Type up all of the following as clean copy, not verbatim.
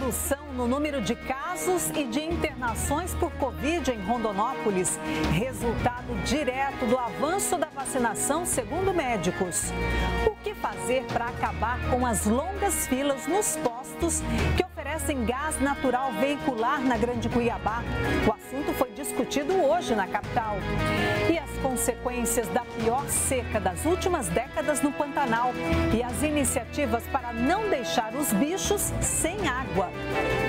Redução no número de casos e de internações por Covid em Rondonópolis. Resultado direto do avanço da vacinação, segundo médicos. O que fazer para acabar com as longas filas nos postos que oferecem gás natural veicular na Grande Cuiabá? O assunto foi discutido hoje na capital. E as consequências da pior seca das últimas décadas no Pantanal e as iniciativas para não deixar os bichos sem água.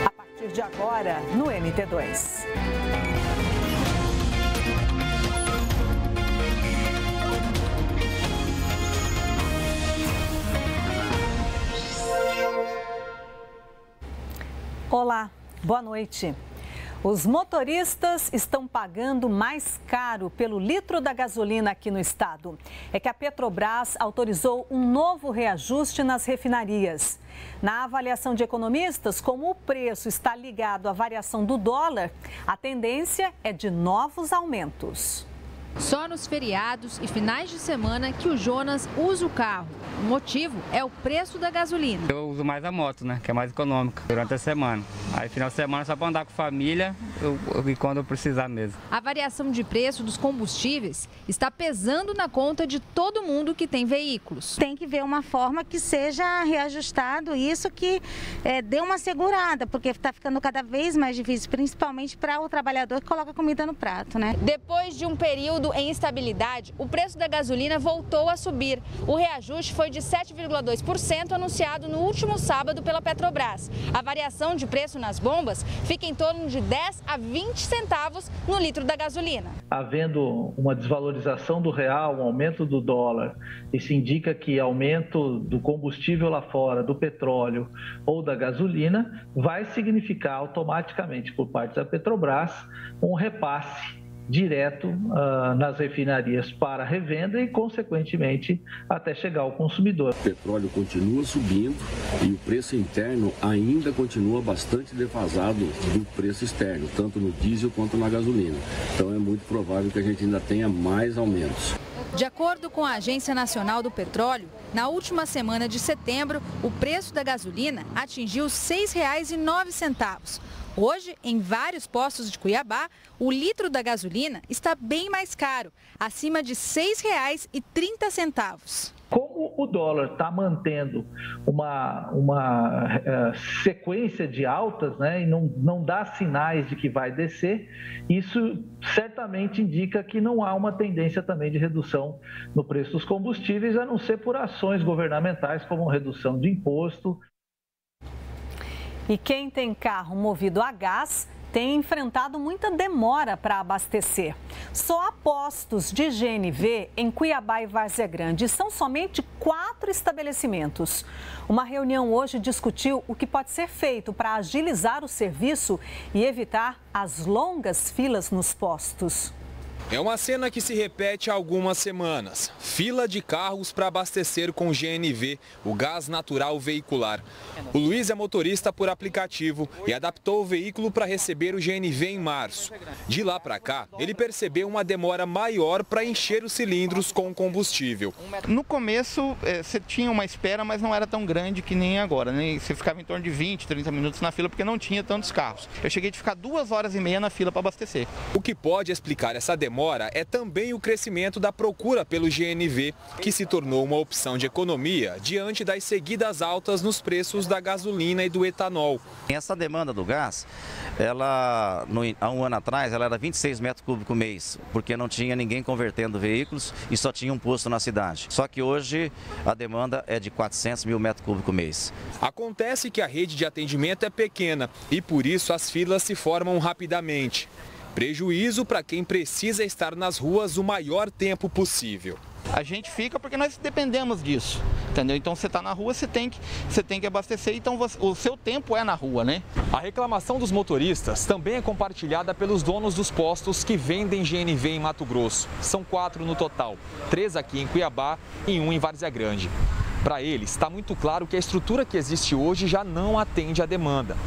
A partir de agora, no NT2. Olá, boa noite. Os motoristas estão pagando mais caro pelo litro da gasolina aqui no estado. É que a Petrobras autorizou um novo reajuste nas refinarias. Na avaliação de economistas, como o preço está ligado à variação do dólar, a tendência é de novos aumentos. Só nos feriados e finais de semana que o Jonas usa o carro. O motivo é o preço da gasolina. Eu uso mais a moto, né? Que é mais econômica durante a semana. Aí final de semana só para andar com família e quando eu precisar mesmo. A variação de preço dos combustíveis está pesando na conta de todo mundo que tem veículos. Tem que ver uma forma que seja reajustado isso, que dê uma segurada, porque está ficando cada vez mais difícil, principalmente para o trabalhador que coloca comida no prato, né? Depois de um período em instabilidade, o preço da gasolina voltou a subir. O reajuste foi de 7,2% anunciado no último sábado pela Petrobras. A variação de preço nas bombas fica em torno de 10 a 20 centavos no litro da gasolina. Havendo uma desvalorização do real, um aumento do dólar, isso indica que aumento do combustível lá fora, do petróleo ou da gasolina, vai significar automaticamente por parte da Petrobras um repasse direto nas refinarias para revenda e, consequentemente, até chegar ao consumidor. O petróleo continua subindo e o preço interno ainda continua bastante defasado do preço externo, tanto no diesel quanto na gasolina. Então é muito provável que a gente ainda tenha mais aumentos. De acordo com a Agência Nacional do Petróleo, na última semana de setembro, o preço da gasolina atingiu R$ 6,09. Hoje, em vários postos de Cuiabá, o litro da gasolina está bem mais caro, acima de R$ 6,30. Como o dólar está mantendo uma sequência de altas, né, e não dá sinais de que vai descer, isso certamente indica que não há uma tendência também de redução no preço dos combustíveis, a não ser por ações governamentais como redução de imposto. E quem tem carro movido a gás tem enfrentado muita demora para abastecer. Só há postos de GNV em Cuiabá e Várzea Grande. São somente 4 estabelecimentos. Uma reunião hoje discutiu o que pode ser feito para agilizar o serviço e evitar as longas filas nos postos. É uma cena que se repete há algumas semanas. Fila de carros para abastecer com GNV, o gás natural veicular. O Luiz é motorista por aplicativo e adaptou o veículo para receber o GNV em março. De lá para cá, ele percebeu uma demora maior para encher os cilindros com combustível. No começo, você tinha uma espera, mas não era tão grande que nem agora, né? Você ficava em torno de 20, 30 minutos na fila porque não tinha tantos carros. Eu cheguei a ficar 2h30 na fila para abastecer. O que pode explicar essa demora é também o crescimento da procura pelo GNV, que se tornou uma opção de economia diante das seguidas altas nos preços da gasolina e do etanol. Essa demanda do gás, há um ano atrás, ela era 26 metros cúbicos mês, porque não tinha ninguém convertendo veículos e só tinha um posto na cidade. Só que hoje a demanda é de 400 mil metros cúbicos mês. Acontece que a rede de atendimento é pequena e por isso as filas se formam rapidamente. Prejuízo para quem precisa estar nas ruas o maior tempo possível. A gente fica porque nós dependemos disso, entendeu? Então você está na rua, você tem que abastecer, então o seu tempo é na rua, né? A reclamação dos motoristas também é compartilhada pelos donos dos postos que vendem GNV em Mato Grosso. São 4 no total, 3 aqui em Cuiabá e 1 em Várzea Grande. Para eles, está muito claro que a estrutura que existe hoje já não atende à demanda.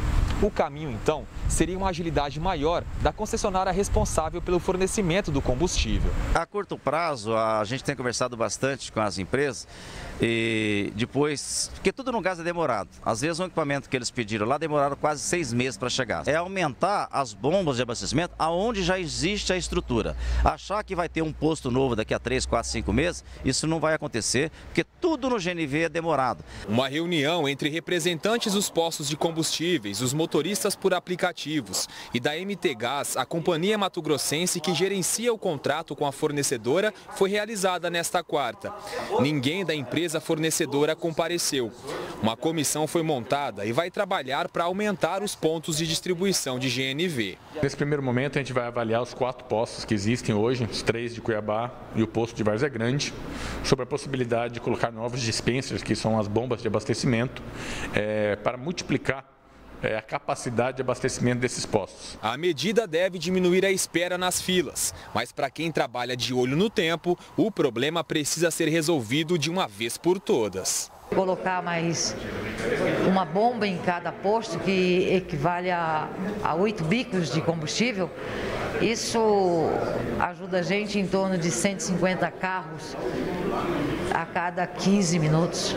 O caminho, então, seria uma agilidade maior da concessionária responsável pelo fornecimento do combustível. A curto prazo, a gente tem conversado bastante com as empresas e depois, porque tudo no gás é demorado. Às vezes o equipamento que eles pediram lá demoraram quase 6 meses para chegar. É aumentar as bombas de abastecimento aonde já existe a estrutura. Achar que vai ter um posto novo daqui a 3, 4, 5 meses, isso não vai acontecer, porque tudo no GNV é demorado. Uma reunião entre representantes dos postos de combustíveis, os motoristas por aplicativos e da MT Gás, a companhia mato-grossense que gerencia o contrato com a fornecedora, foi realizada nesta quarta. Ninguém da empresa fornecedora compareceu. Uma comissão foi montada e vai trabalhar para aumentar os pontos de distribuição de GNV. Nesse primeiro momento a gente vai avaliar os 4 postos que existem hoje, os 3 de Cuiabá e o posto de Várzea Grande, sobre a possibilidade de colocar novos dispensers, que são as bombas de abastecimento, para multiplicar a capacidade de abastecimento desses postos. A medida deve diminuir a espera nas filas, mas para quem trabalha de olho no tempo, o problema precisa ser resolvido de uma vez por todas. Colocar mais uma bomba em cada posto, que equivale a 8 bicos de combustível, isso ajuda a gente em torno de 150 carros a cada 15 minutos.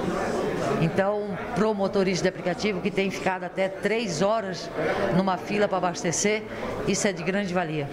Então, para o motorista de aplicativo que tem ficado até 3 horas numa fila para abastecer, isso é de grande valia.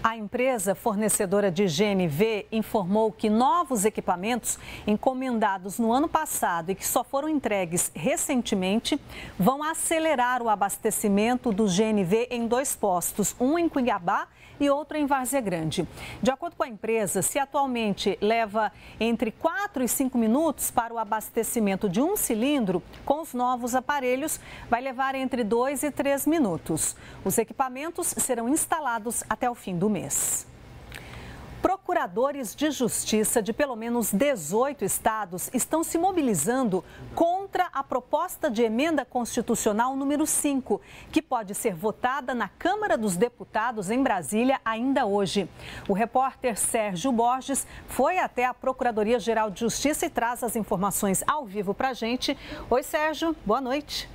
A empresa fornecedora de GNV informou que novos equipamentos encomendados no ano passado e que só foram entregues recentemente vão acelerar o abastecimento do GNV em 2 postos, um em Cuiabá e outro em Várzea Grande. De acordo com a empresa, se atualmente leva entre 4 e 5 minutos para o abastecimento de um cilindro, com os novos aparelhos vai levar entre 2 e 3 minutos. Os equipamentos serão instalados até o fim do mês. Procuradores de justiça de pelo menos 18 estados estão se mobilizando contra a proposta de emenda constitucional número 5, que pode ser votada na Câmara dos Deputados em Brasília ainda hoje. O repórter Sérgio Borges foi até a Procuradoria-Geral de Justiça e traz as informações ao vivo para a gente. Oi, Sérgio, boa noite.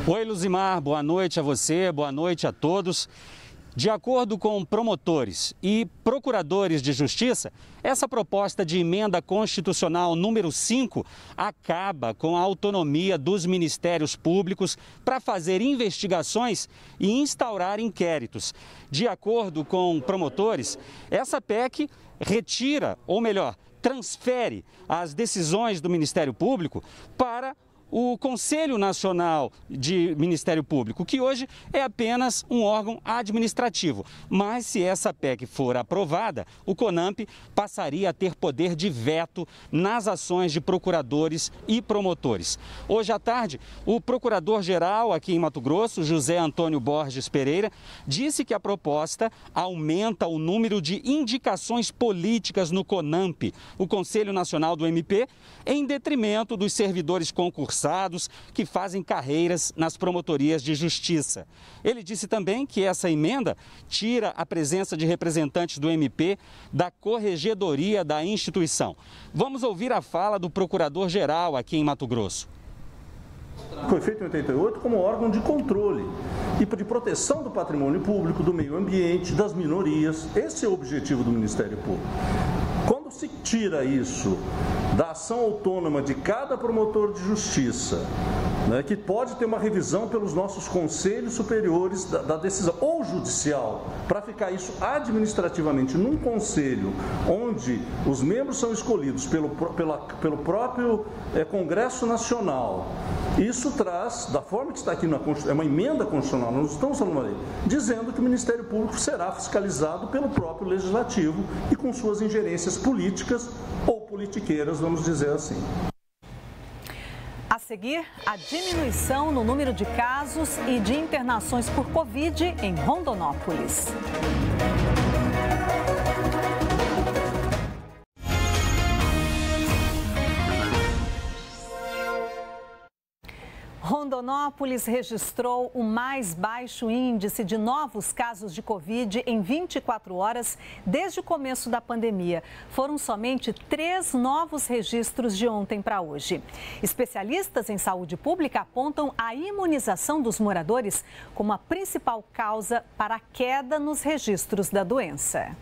Oi, Luzimar, boa noite a você, boa noite a todos. De acordo com promotores e procuradores de justiça, essa proposta de emenda constitucional número 5 acaba com a autonomia dos ministérios públicos para fazer investigações e instaurar inquéritos. De acordo com promotores, essa PEC retira, ou melhor, transfere as decisões do Ministério Público para o Conselho Nacional de Ministério Público, que hoje é apenas um órgão administrativo. Mas se essa PEC for aprovada, o CONAMP passaria a ter poder de veto nas ações de procuradores e promotores. Hoje à tarde, o procurador-geral aqui em Mato Grosso, José Antônio Borges Pereira, disse que a proposta aumenta o número de indicações políticas no CONAMP, o Conselho Nacional do MP, em detrimento dos servidores concursados que fazem carreiras nas promotorias de justiça. Ele disse também que essa emenda tira a presença de representantes do MP da corregedoria da instituição. Vamos ouvir a fala do procurador-geral aqui em Mato Grosso. Foi feito em 88 como órgão de controle e de proteção do patrimônio público, do meio ambiente, das minorias. Esse é o objetivo do Ministério Público. Quando se tira isso da ação autônoma de cada promotor de justiça, né, que pode ter uma revisão pelos nossos conselhos superiores da decisão, ou judicial, para ficar isso administrativamente num conselho, onde os membros são escolhidos pelo próprio Congresso Nacional. Isso traz, da forma que está aqui na Constituição, é uma emenda constitucional, nós não estamos falando uma lei, dizendo que o Ministério Público será fiscalizado pelo próprio Legislativo e com suas ingerências políticas ou politiqueiras, vamos dizer assim. A seguir, a diminuição no número de casos e de internações por Covid em Rondonópolis. Rondonópolis registrou o mais baixo índice de novos casos de Covid em 24 horas desde o começo da pandemia. Foram somente 3 novos registros de ontem para hoje. Especialistas em saúde pública apontam a imunização dos moradores como a principal causa para a queda nos registros da doença.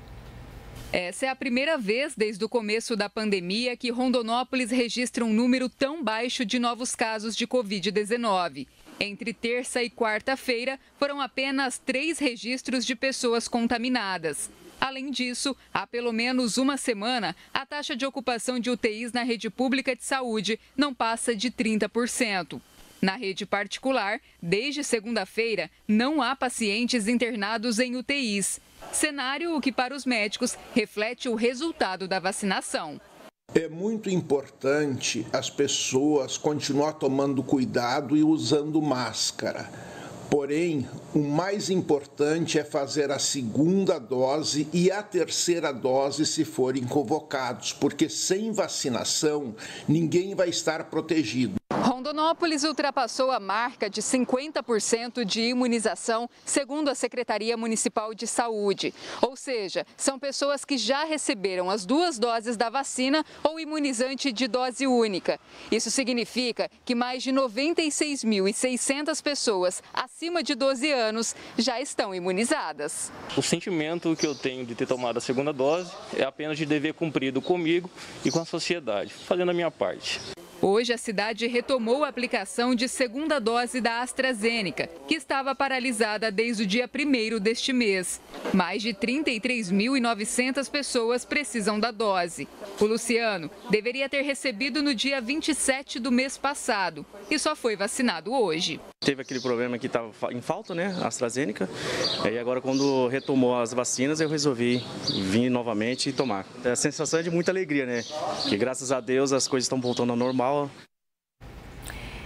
Essa é a primeira vez desde o começo da pandemia que Rondonópolis registra um número tão baixo de novos casos de Covid-19. Entre terça e quarta-feira, foram apenas 3 registros de pessoas contaminadas. Além disso, há pelo menos uma semana, a taxa de ocupação de UTIs na rede pública de saúde não passa de 30%. Na rede particular, desde segunda-feira, não há pacientes internados em UTIs. Cenário que, para os médicos, reflete o resultado da vacinação. É muito importante as pessoas continuar tomando cuidado e usando máscara. Porém, o mais importante é fazer a segunda dose e a terceira dose se forem convocados, porque sem vacinação ninguém vai estar protegido. Rondonópolis ultrapassou a marca de 50% de imunização, segundo a Secretaria Municipal de Saúde. Ou seja, são pessoas que já receberam as 2 doses da vacina ou imunizante de dose única. Isso significa que mais de 96.600 pessoas acima de 12 anos já estão imunizadas. O sentimento que eu tenho de ter tomado a segunda dose é apenas de dever cumprido comigo e com a sociedade, fazendo a minha parte. Hoje, a cidade retomou a aplicação de segunda dose da AstraZeneca, que estava paralisada desde o dia 1º deste mês. Mais de 33.900 pessoas precisam da dose. O Luciano deveria ter recebido no dia 27 do mês passado e só foi vacinado hoje. Teve aquele problema que estava em falta, né, a AstraZeneca, e agora quando retomou as vacinas eu resolvi vir novamente e tomar. A sensação é de muita alegria, né, que graças a Deus as coisas estão voltando ao normal.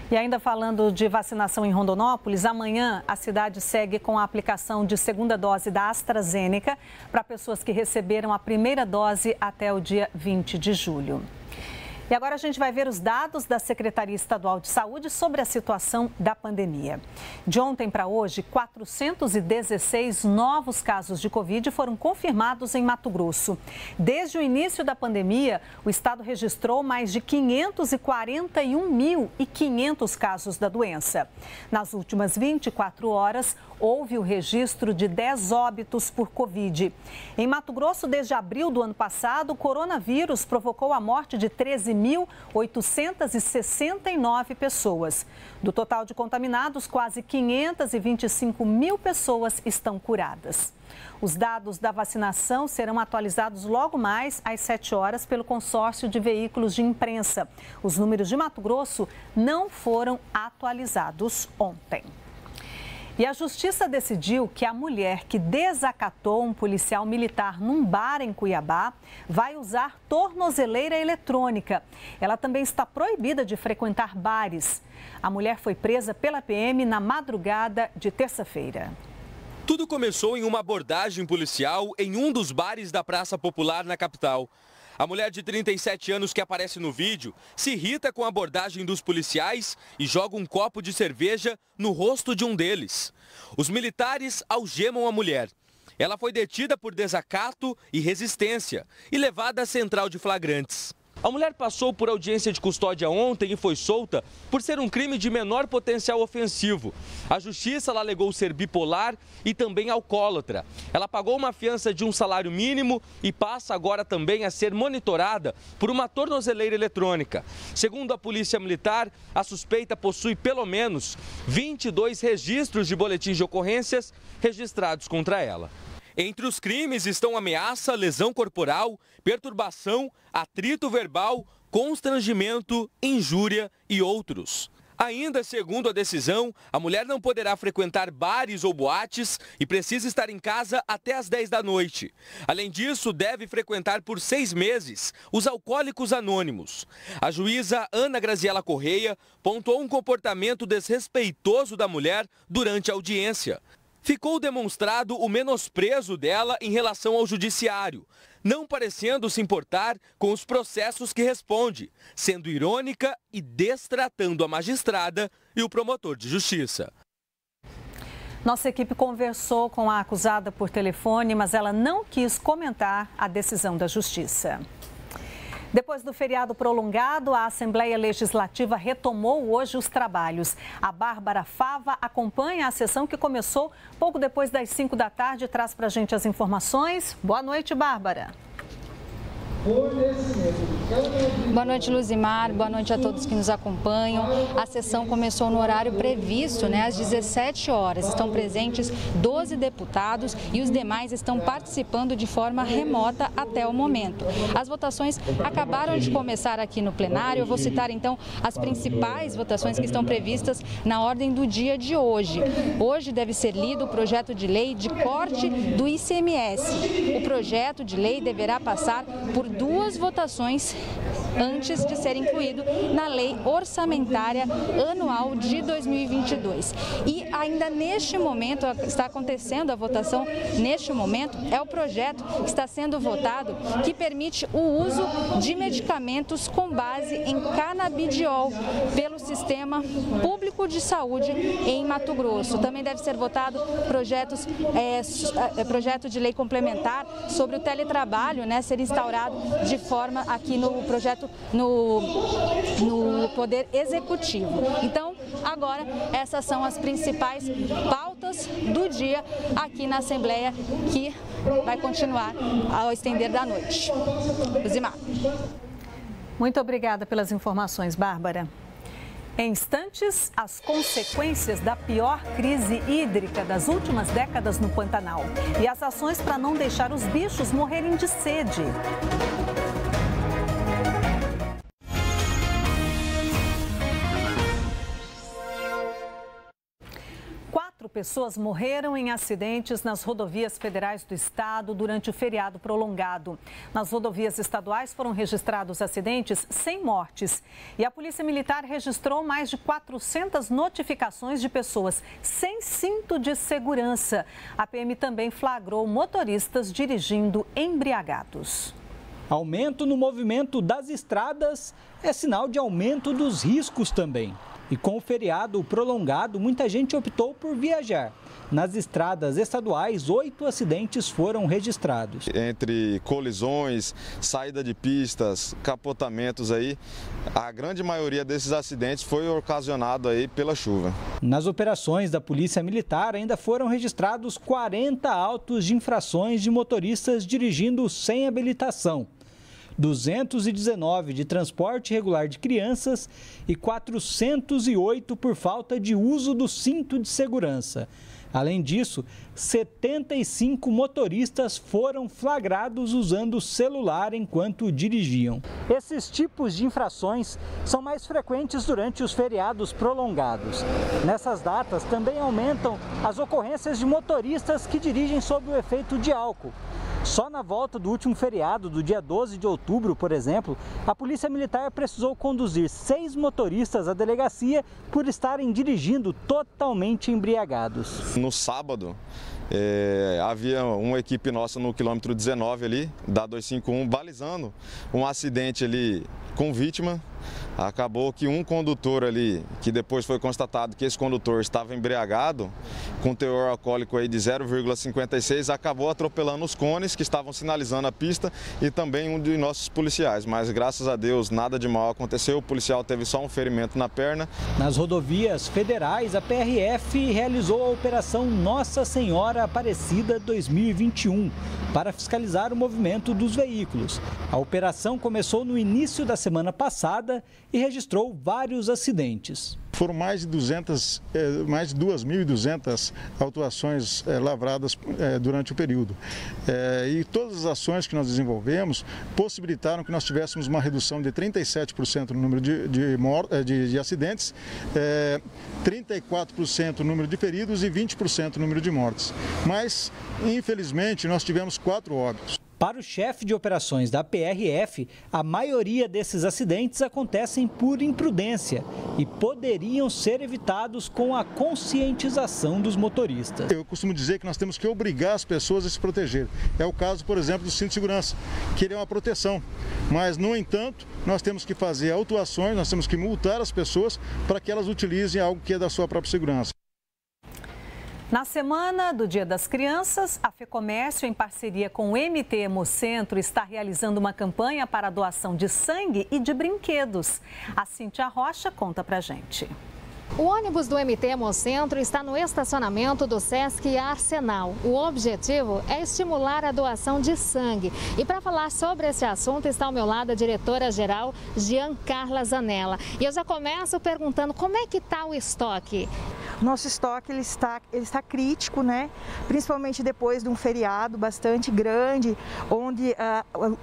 E ainda falando de vacinação em Rondonópolis, amanhã a cidade segue com a aplicação de segunda dose da AstraZeneca para pessoas que receberam a primeira dose até o dia 20 de julho. E agora a gente vai ver os dados da Secretaria Estadual de Saúde sobre a situação da pandemia. De ontem para hoje, 416 novos casos de Covid foram confirmados em Mato Grosso. Desde o início da pandemia, o estado registrou mais de 541.500 casos da doença. Nas últimas 24 horas, houve o registro de 10 óbitos por Covid. Em Mato Grosso, desde abril do ano passado, o coronavírus provocou a morte de 13.869 pessoas. Do total de contaminados, quase 525 mil pessoas estão curadas. Os dados da vacinação serão atualizados logo mais às 7 horas pelo consórcio de veículos de imprensa. Os números de Mato Grosso não foram atualizados ontem. E a Justiça decidiu que a mulher que desacatou um policial militar num bar em Cuiabá vai usar tornozeleira eletrônica. Ela também está proibida de frequentar bares. A mulher foi presa pela PM na madrugada de terça-feira. Tudo começou em uma abordagem policial em um dos bares da Praça Popular na capital. A mulher de 37 anos que aparece no vídeo se irrita com a abordagem dos policiais e joga um copo de cerveja no rosto de um deles. Os militares algemam a mulher. Ela foi detida por desacato e resistência e levada à central de flagrantes. A mulher passou por audiência de custódia ontem e foi solta por ser um crime de menor potencial ofensivo. A justiça alegou ser bipolar e também alcoólatra. Ela pagou uma fiança de um salário mínimo e passa agora também a ser monitorada por uma tornozeleira eletrônica. Segundo a Polícia Militar, a suspeita possui pelo menos 22 registros de boletins de ocorrências registrados contra ela. Entre os crimes estão ameaça, lesão corporal, perturbação, atrito verbal, constrangimento, injúria e outros. Ainda segundo a decisão, a mulher não poderá frequentar bares ou boates e precisa estar em casa até às 10 da noite. Além disso, deve frequentar por 6 meses os alcoólicos anônimos. A juíza Ana Graziela Correia pontuou um comportamento desrespeitoso da mulher durante a audiência. Ficou demonstrado o menosprezo dela em relação ao judiciário. não parecendo se importar com os processos que responde, sendo irônica e destratando a magistrada e o promotor de justiça. Nossa equipe conversou com a acusada por telefone, mas ela não quis comentar a decisão da Justiça. Depois do feriado prolongado, a Assembleia Legislativa retomou hoje os trabalhos. A Bárbara Fava acompanha a sessão que começou pouco depois das 5 da tarde e traz para a gente as informações. Boa noite, Bárbara. Boa noite, Luzimar. Boa noite a todos que nos acompanham. A sessão começou no horário previsto, às 17 horas. Estão presentes 12 deputados e os demais estão participando de forma remota até o momento. As votações acabaram de começar aqui no plenário. Eu vou citar, então, as principais votações que estão previstas na ordem do dia de hoje. Hoje deve ser lido o projeto de lei de corte do ICMS. O projeto de lei deverá passar por 2 votações antes de ser incluído na Lei Orçamentária Anual de 2022. E ainda neste momento, está acontecendo a votação, neste momento, é o projeto que está sendo votado que permite o uso de medicamentos com base em canabidiol pelo Sistema Público de Saúde em Mato Grosso. Também deve ser votado projeto de lei complementar sobre o teletrabalho, ser instaurado de forma aqui no projeto no Poder Executivo. Então, agora, essas são as principais pautas do dia aqui na Assembleia, que vai continuar ao estender da noite. Luzimar. Muito obrigada pelas informações, Bárbara. Em instantes, as consequências da pior crise hídrica das últimas décadas no Pantanal e as ações para não deixar os bichos morrerem de sede. 4 pessoas morreram em acidentes nas rodovias federais do estado durante o feriado prolongado. Nas rodovias estaduais foram registrados acidentes sem mortes. E a Polícia Militar registrou mais de 400 notificações de pessoas sem cinto de segurança. A PM também flagrou motoristas dirigindo embriagados. Aumento no movimento das estradas é sinal de aumento dos riscos também. E com o feriado prolongado, muita gente optou por viajar. Nas estradas estaduais, 8 acidentes foram registrados. Entre colisões, saída de pistas, capotamentos aí, a grande maioria desses acidentes foi ocasionado aí pela chuva. Nas operações da Polícia Militar ainda foram registrados 40 autos de infrações de motoristas dirigindo sem habilitação. 219 de transporte irregular de crianças e 408 por falta de uso do cinto de segurança. Além disso, 75 motoristas foram flagrados usando o celular enquanto dirigiam. Esses tipos de infrações são mais frequentes durante os feriados prolongados. Nessas datas também aumentam as ocorrências de motoristas que dirigem sob o efeito de álcool. Só na volta do último feriado, do dia 12 de outubro, por exemplo, a Polícia Militar precisou conduzir 6 motoristas à delegacia por estarem dirigindo totalmente embriagados. No sábado, havia uma equipe nossa no quilômetro 19 ali, da 251, balizando um acidente ali com vítima. Acabou que um condutor ali, que depois foi constatado que esse condutor estava embriagado, com teor alcoólico aí de 0,56, acabou atropelando os cones que estavam sinalizando a pista e também um de nossos policiais. Mas graças a Deus nada de mal aconteceu, o policial teve só um ferimento na perna. Nas rodovias federais, a PRF realizou a Operação Nossa Senhora Aparecida 2021 para fiscalizar o movimento dos veículos. A operação começou no início da semana passada e registrou vários acidentes. Foram mais de 2.200 autuações lavradas durante o período. E todas as ações que nós desenvolvemos possibilitaram que nós tivéssemos uma redução de 37% no número de acidentes, 34% no número de feridos e 20% no número de mortes. Mas, infelizmente, nós tivemos 4 óbitos. Para o chefe de operações da PRF, a maioria desses acidentes acontecem por imprudência e poderiam ser evitados com a conscientização dos motoristas. Eu costumo dizer que nós temos que obrigar as pessoas a se proteger. É o caso, por exemplo, do cinto de segurança, que ele é uma proteção. Mas, no entanto, nós temos que fazer autuações, nós temos que multar as pessoas para que elas utilizem algo que é da sua própria segurança. Na semana do Dia das Crianças, a FEComércio, em parceria com o MT Hemocentro, está realizando uma campanha para a doação de sangue e de brinquedos. A Cíntia Rocha conta pra gente. O ônibus do MT Hemocentro está no estacionamento do Sesc Arsenal. O objetivo é estimular a doação de sangue. E para falar sobre esse assunto está ao meu lado a diretora-geral Jean Carla Zanella. E eu já começo perguntando como é que está o estoque. Nosso estoque ele está crítico, né? Principalmente depois de um feriado bastante grande, onde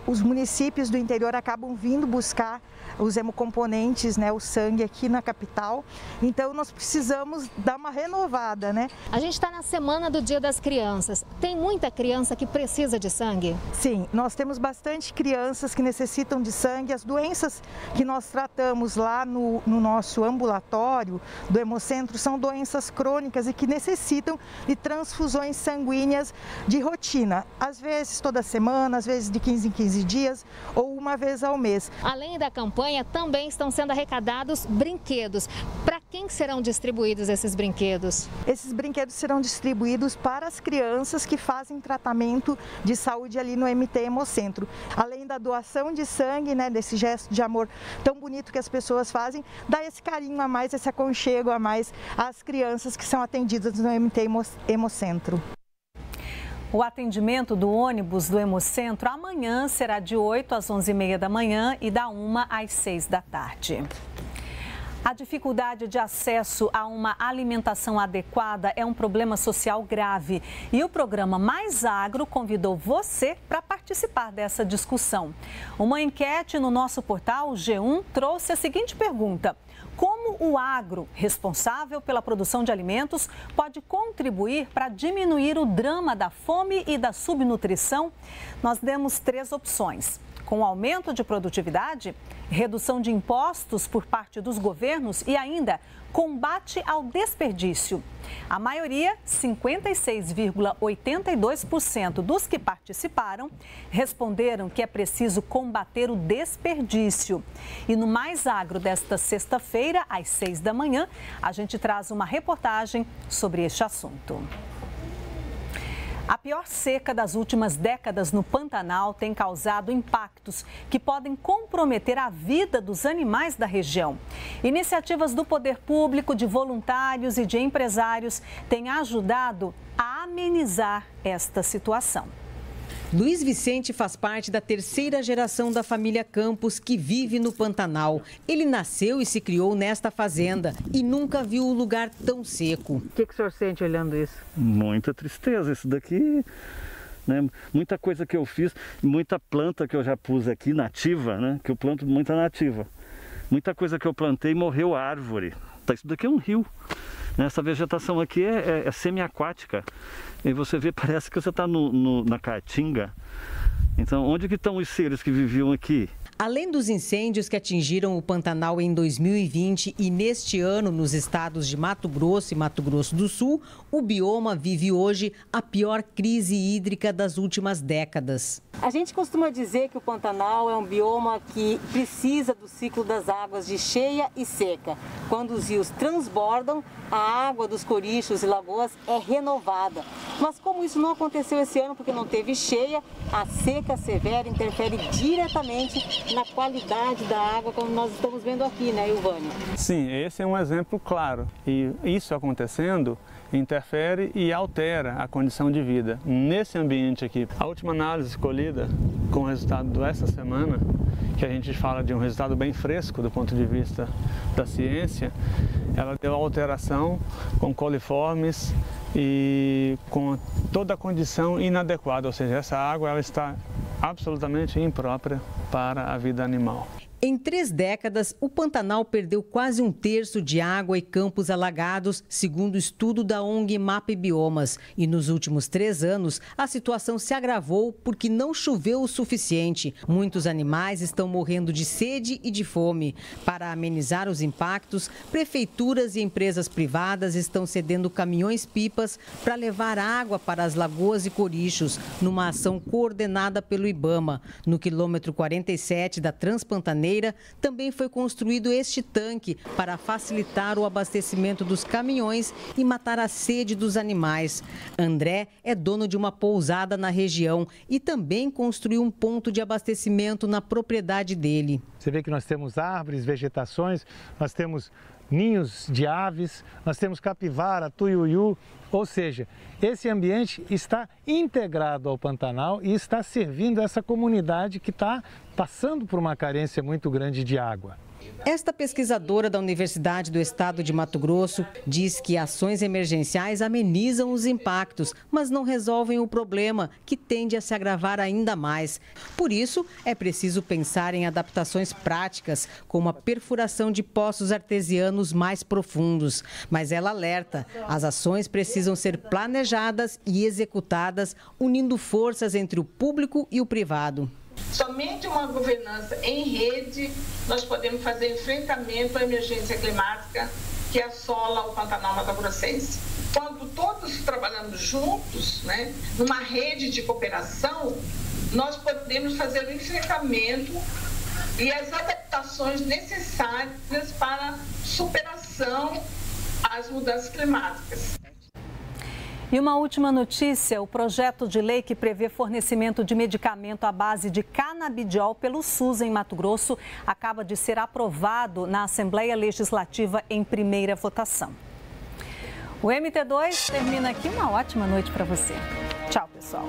os municípios do interior acabam vindo buscar os hemocomponentes, né, o sangue aqui na capital. Então nós precisamos dar uma renovada, né? A gente está na semana do Dia das Crianças. Tem muita criança que precisa de sangue? Sim, nós temos bastante crianças que necessitam de sangue. As doenças que nós tratamos lá no nosso ambulatório do Hemocentro são doenças crônicas e que necessitam de transfusões sanguíneas de rotina. Às vezes toda semana, às vezes de 15 em 15 dias ou uma vez ao mês. Além da campanha, também estão sendo arrecadados brinquedos. Para quem serão distribuídos esses brinquedos? Esses brinquedos serão distribuídos para as crianças que fazem tratamento de saúde ali no MT Hemocentro. Além da doação de sangue, né, desse gesto de amor tão bonito que as pessoas fazem, dá esse carinho a mais, esse aconchego a mais às crianças que são atendidas no MT Hemocentro. O atendimento do ônibus do Hemocentro amanhã será de 8 às 11h30 da manhã e da 1 às 6 da tarde. A dificuldade de acesso a uma alimentação adequada é um problema social grave e o programa Mais Agro convidou você para participar dessa discussão. Uma enquete no nosso portal G1 trouxe a seguinte pergunta: como o agro, responsável pela produção de alimentos, pode contribuir para diminuir o drama da fome e da subnutrição? Nós demos 3 opções: com aumento de produtividade, redução de impostos por parte dos governos e ainda combate ao desperdício. A maioria, 56,82% dos que participaram, responderam que é preciso combater o desperdício. E no Mais Agro desta sexta-feira, às 6 da manhã, a gente traz uma reportagem sobre este assunto. A pior seca das últimas décadas no Pantanal tem causado impactos que podem comprometer a vida dos animais da região. Iniciativas do poder público, de voluntários e de empresários têm ajudado a amenizar esta situação. Luiz Vicente faz parte da 3ª geração da família Campos, que vive no Pantanal. Ele nasceu e se criou nesta fazenda e nunca viu o lugar tão seco. O que o senhor sente olhando isso? Muita tristeza. Isso daqui, né? Muita coisa que eu fiz, muita planta que eu já pus aqui, nativa, né? Que eu planto muita nativa. Muita coisa que eu plantei morreu árvore. Isso daqui é um rio. Essa vegetação aqui é semiaquática. E você vê, parece que você está na Caatinga. Então, onde que estão os seres que viviam aqui? Além dos incêndios que atingiram o Pantanal em 2020 e neste ano nos estados de Mato Grosso e Mato Grosso do Sul, o bioma vive hoje a pior crise hídrica das últimas décadas. A gente costuma dizer que o Pantanal é um bioma que precisa do ciclo das águas de cheia e seca. Quando os rios transbordam, a água dos corichos e lagoas é renovada. Mas como isso não aconteceu esse ano porque não teve cheia, a seca severa interfere diretamente na qualidade da água, como nós estamos vendo aqui, né, Ilvânio? Sim, esse é um exemplo claro. E isso acontecendo interfere e altera a condição de vida nesse ambiente aqui. A última análise colhida com o resultado dessa semana, que a gente fala de um resultado bem fresco do ponto de vista da ciência, ela deu alteração com coliformes e com toda a condição inadequada, ou seja, essa água ela está absolutamente imprópria para a vida animal. Em 3 décadas, o Pantanal perdeu quase 1/3 de água e campos alagados, segundo o estudo da ONG MAP Biomas. E nos últimos 3 anos, a situação se agravou porque não choveu o suficiente. Muitos animais estão morrendo de sede e de fome. Para amenizar os impactos, prefeituras e empresas privadas estão cedendo caminhões-pipas para levar água para as lagoas e corichos, numa ação coordenada pelo IBAMA. No quilômetro 47 da Transpantaneira, também foi construído este tanque para facilitar o abastecimento dos caminhões e matar a sede dos animais. André é dono de uma pousada na região e também construiu um ponto de abastecimento na propriedade dele. Você vê que nós temos árvores, vegetações, nós temos ninhos de aves, nós temos capivara, tuiuiu, ou seja, esse ambiente está integrado ao Pantanal e está servindo essa comunidade que está passando por uma carência muito grande de água. Esta pesquisadora da Universidade do Estado de Mato Grosso diz que ações emergenciais amenizam os impactos, mas não resolvem o problema, que tende a se agravar ainda mais. Por isso, é preciso pensar em adaptações práticas, como a perfuração de poços artesianos mais profundos. Mas ela alerta, as ações precisam ser planejadas e executadas, unindo forças entre o público e o privado. Somente uma governança em rede nós podemos fazer enfrentamento à emergência climática que assola o Pantanal Mato-Grossense. Quando todos trabalhamos juntos, numa rede de cooperação, nós podemos fazer o enfrentamento e as adaptações necessárias para superação às mudanças climáticas. E uma última notícia, o projeto de lei que prevê fornecimento de medicamento à base de canabidiol pelo SUS em Mato Grosso acaba de ser aprovado na Assembleia Legislativa em primeira votação. O MT2 termina aqui. Uma ótima noite para você. Tchau, pessoal.